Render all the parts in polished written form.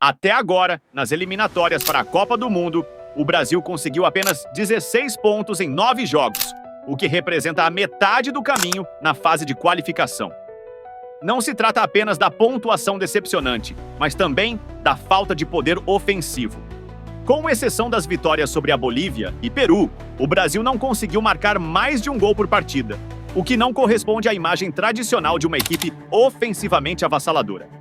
Até agora, nas eliminatórias para a Copa do Mundo, o Brasil conseguiu apenas 16 pontos em 9 jogos, o que representa a metade do caminho na fase de qualificação. Não se trata apenas da pontuação decepcionante, mas também da falta de poder ofensivo. Com exceção das vitórias sobre a Bolívia e Peru, o Brasil não conseguiu marcar mais de um gol por partida, o que não corresponde à imagem tradicional de uma equipe ofensivamente avassaladora.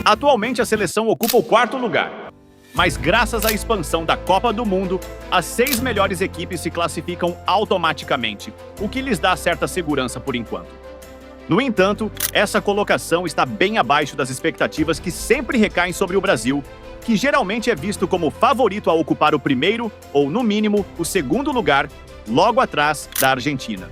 Atualmente, a seleção ocupa o 4º lugar, mas graças à expansão da Copa do Mundo, as 6 melhores equipes se classificam automaticamente, o que lhes dá certa segurança por enquanto. No entanto, essa colocação está bem abaixo das expectativas que sempre recaem sobre o Brasil, que geralmente é visto como favorito a ocupar o 1º ou, no mínimo, o 2º lugar, logo atrás da Argentina.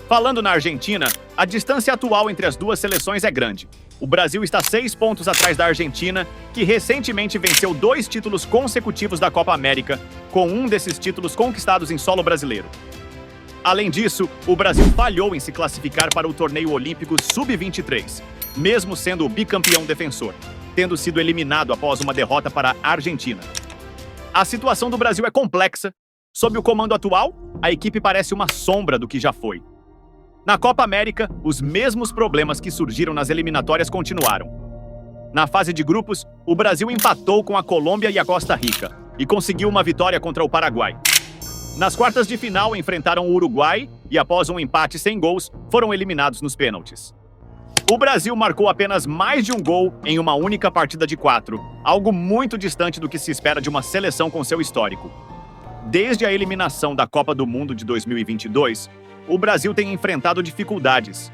Falando na Argentina, a distância atual entre as duas seleções é grande. O Brasil está 6 pontos atrás da Argentina, que recentemente venceu 2 títulos consecutivos da Copa América, com um desses títulos conquistados em solo brasileiro. Além disso, o Brasil falhou em se classificar para o torneio olímpico Sub-23, mesmo sendo o bicampeão defensor, tendo sido eliminado após uma derrota para a Argentina. A situação do Brasil é complexa. Sob o comando atual, a equipe parece uma sombra do que já foi. Na Copa América, os mesmos problemas que surgiram nas eliminatórias continuaram. Na fase de grupos, o Brasil empatou com a Colômbia e a Costa Rica e conseguiu uma vitória contra o Paraguai. Nas quartas de final, enfrentaram o Uruguai e, após um empate sem gols, foram eliminados nos pênaltis. O Brasil marcou apenas mais de um gol em uma única partida de 4, algo muito distante do que se espera de uma seleção com seu histórico. Desde a eliminação da Copa do Mundo de 2022, o Brasil tem enfrentado dificuldades.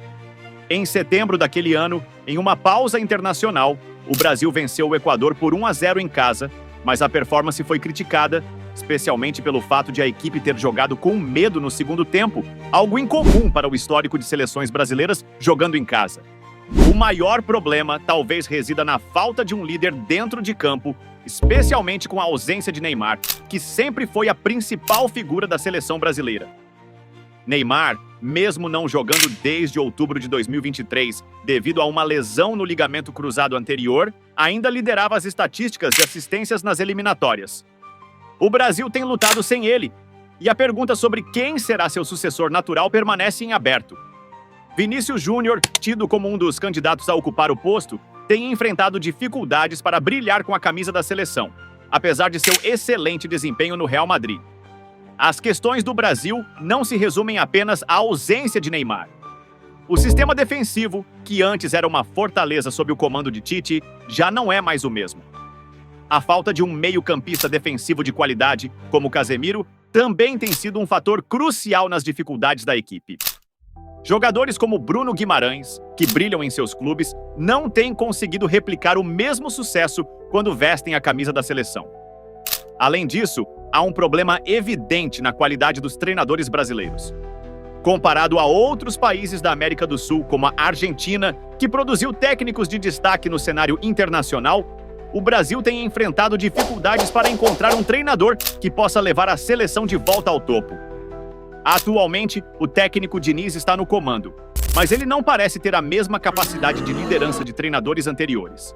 Em setembro daquele ano, em uma pausa internacional, o Brasil venceu o Equador por 1-0 em casa, mas a performance foi criticada, especialmente pelo fato de a equipe ter jogado com medo no segundo tempo, algo incomum para o histórico de seleções brasileiras jogando em casa. O maior problema talvez resida na falta de um líder dentro de campo, especialmente com a ausência de Neymar, que sempre foi a principal figura da seleção brasileira. Neymar, mesmo não jogando desde outubro de 2023, devido a uma lesão no ligamento cruzado anterior, ainda liderava as estatísticas de assistências nas eliminatórias. O Brasil tem lutado sem ele, e a pergunta sobre quem será seu sucessor natural permanece em aberto. Vinícius Júnior, tido como um dos candidatos a ocupar o posto, tem enfrentado dificuldades para brilhar com a camisa da seleção, apesar de seu excelente desempenho no Real Madrid. As questões do Brasil não se resumem apenas à ausência de Neymar. O sistema defensivo, que antes era uma fortaleza sob o comando de Tite, já não é mais o mesmo. A falta de um meio-campista defensivo de qualidade, como Casemiro, também tem sido um fator crucial nas dificuldades da equipe. Jogadores como Bruno Guimarães, que brilham em seus clubes, não têm conseguido replicar o mesmo sucesso quando vestem a camisa da seleção. Além disso, há um problema evidente na qualidade dos treinadores brasileiros. Comparado a outros países da América do Sul, como a Argentina, que produziu técnicos de destaque no cenário internacional, o Brasil tem enfrentado dificuldades para encontrar um treinador que possa levar a seleção de volta ao topo. Atualmente, o técnico Diniz está no comando, mas ele não parece ter a mesma capacidade de liderança de treinadores anteriores.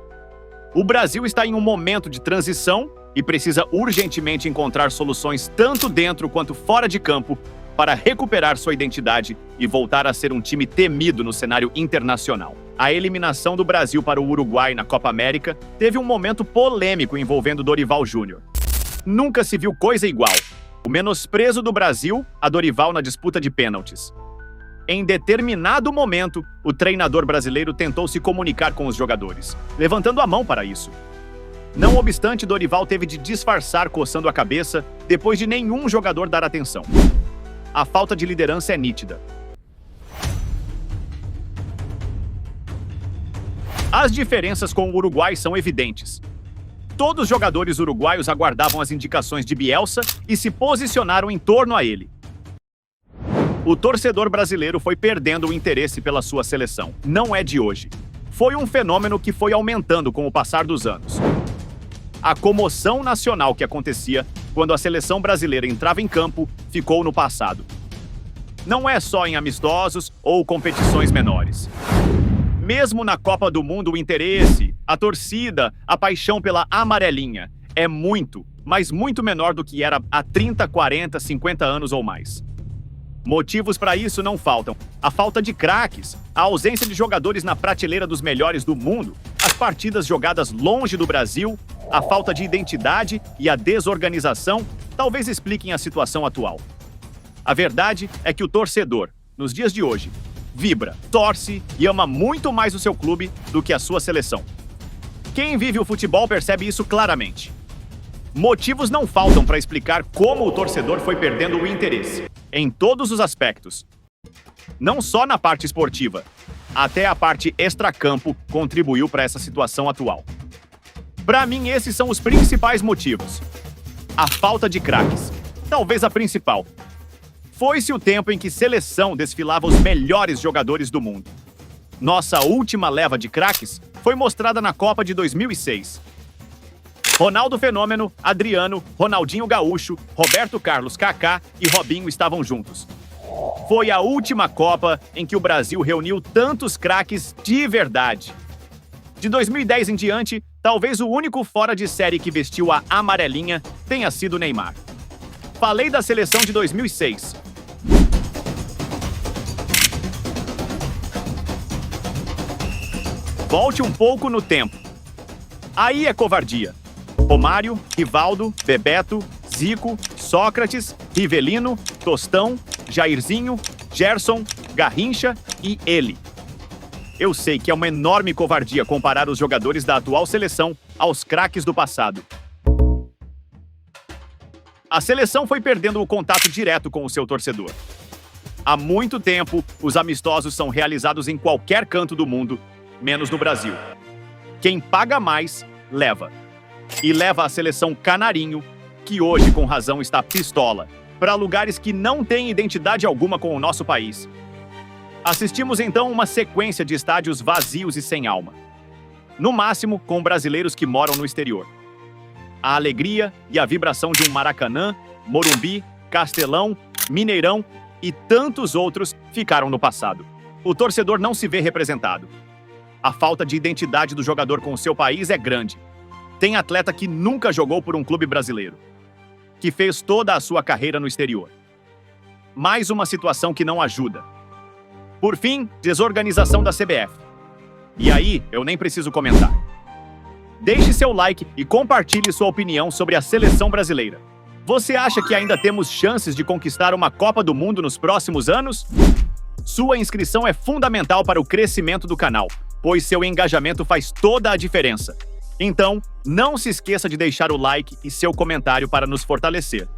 O Brasil está em um momento de transição e precisa urgentemente encontrar soluções tanto dentro quanto fora de campo para recuperar sua identidade e voltar a ser um time temido no cenário internacional. A eliminação do Brasil para o Uruguai na Copa América teve um momento polêmico envolvendo Dorival Júnior. Nunca se viu coisa igual. O menosprezo do Brasil a Dorival na disputa de pênaltis. Em determinado momento, o treinador brasileiro tentou se comunicar com os jogadores, levantando a mão para isso. Não obstante, Dorival teve de disfarçar coçando a cabeça depois de nenhum jogador dar atenção. A falta de liderança é nítida. As diferenças com o Uruguai são evidentes. Todos os jogadores uruguaios aguardavam as indicações de Bielsa e se posicionaram em torno a ele. O torcedor brasileiro foi perdendo o interesse pela sua seleção. Não é de hoje. Foi um fenômeno que foi aumentando com o passar dos anos. A comoção nacional que acontecia quando a seleção brasileira entrava em campo ficou no passado. Não é só em amistosos ou competições menores. Mesmo na Copa do Mundo, o interesse, a torcida, a paixão pela amarelinha é muito, mas muito menor do que era há 30, 40, 50 anos ou mais. Motivos para isso não faltam. A falta de craques, a ausência de jogadores na prateleira dos melhores do mundo, as partidas jogadas longe do Brasil, a falta de identidade e a desorganização talvez expliquem a situação atual. A verdade é que o torcedor, nos dias de hoje, vibra, torce e ama muito mais o seu clube do que a sua seleção. Quem vive o futebol percebe isso claramente. Motivos não faltam para explicar como o torcedor foi perdendo o interesse, em todos os aspectos. Não só na parte esportiva, até a parte extracampo contribuiu para essa situação atual. Para mim, esses são os principais motivos. A falta de craques, talvez a principal. Foi-se o tempo em que seleção desfilava os melhores jogadores do mundo. Nossa última leva de craques foi mostrada na Copa de 2006. Ronaldo Fenômeno, Adriano, Ronaldinho Gaúcho, Roberto Carlos Kaká e Robinho estavam juntos. Foi a última Copa em que o Brasil reuniu tantos craques de verdade. De 2010 em diante, talvez o único fora de série que vestiu a amarelinha tenha sido Neymar. Falei da seleção de 2006. Volte um pouco no tempo. Aí é covardia. Romário, Rivaldo, Bebeto, Zico, Sócrates, Rivelino, Tostão, Jairzinho, Gerson, Garrincha e ele. Eu sei que é uma enorme covardia comparar os jogadores da atual seleção aos craques do passado. A seleção foi perdendo o contato direto com o seu torcedor. Há muito tempo, os amistosos são realizados em qualquer canto do mundo, menos no Brasil. Quem paga mais, leva. E leva a seleção canarinho, que hoje com razão está pistola, para lugares que não têm identidade alguma com o nosso país. Assistimos então uma sequência de estádios vazios e sem alma. No máximo, com brasileiros que moram no exterior. A alegria e a vibração de um Maracanã, Morumbi, Castelão, Mineirão e tantos outros ficaram no passado. O torcedor não se vê representado. A falta de identidade do jogador com o seu país é grande. Tem atleta que nunca jogou por um clube brasileiro, que fez toda a sua carreira no exterior. Mais uma situação que não ajuda. Por fim, desorganização da CBF. E aí, eu nem preciso comentar. Deixe seu like e compartilhe sua opinião sobre a seleção brasileira. Você acha que ainda temos chances de conquistar uma Copa do Mundo nos próximos anos? Sua inscrição é fundamental para o crescimento do canal, pois seu engajamento faz toda a diferença. Então, não se esqueça de deixar o like e seu comentário para nos fortalecer.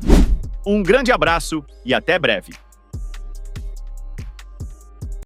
Um grande abraço e até breve!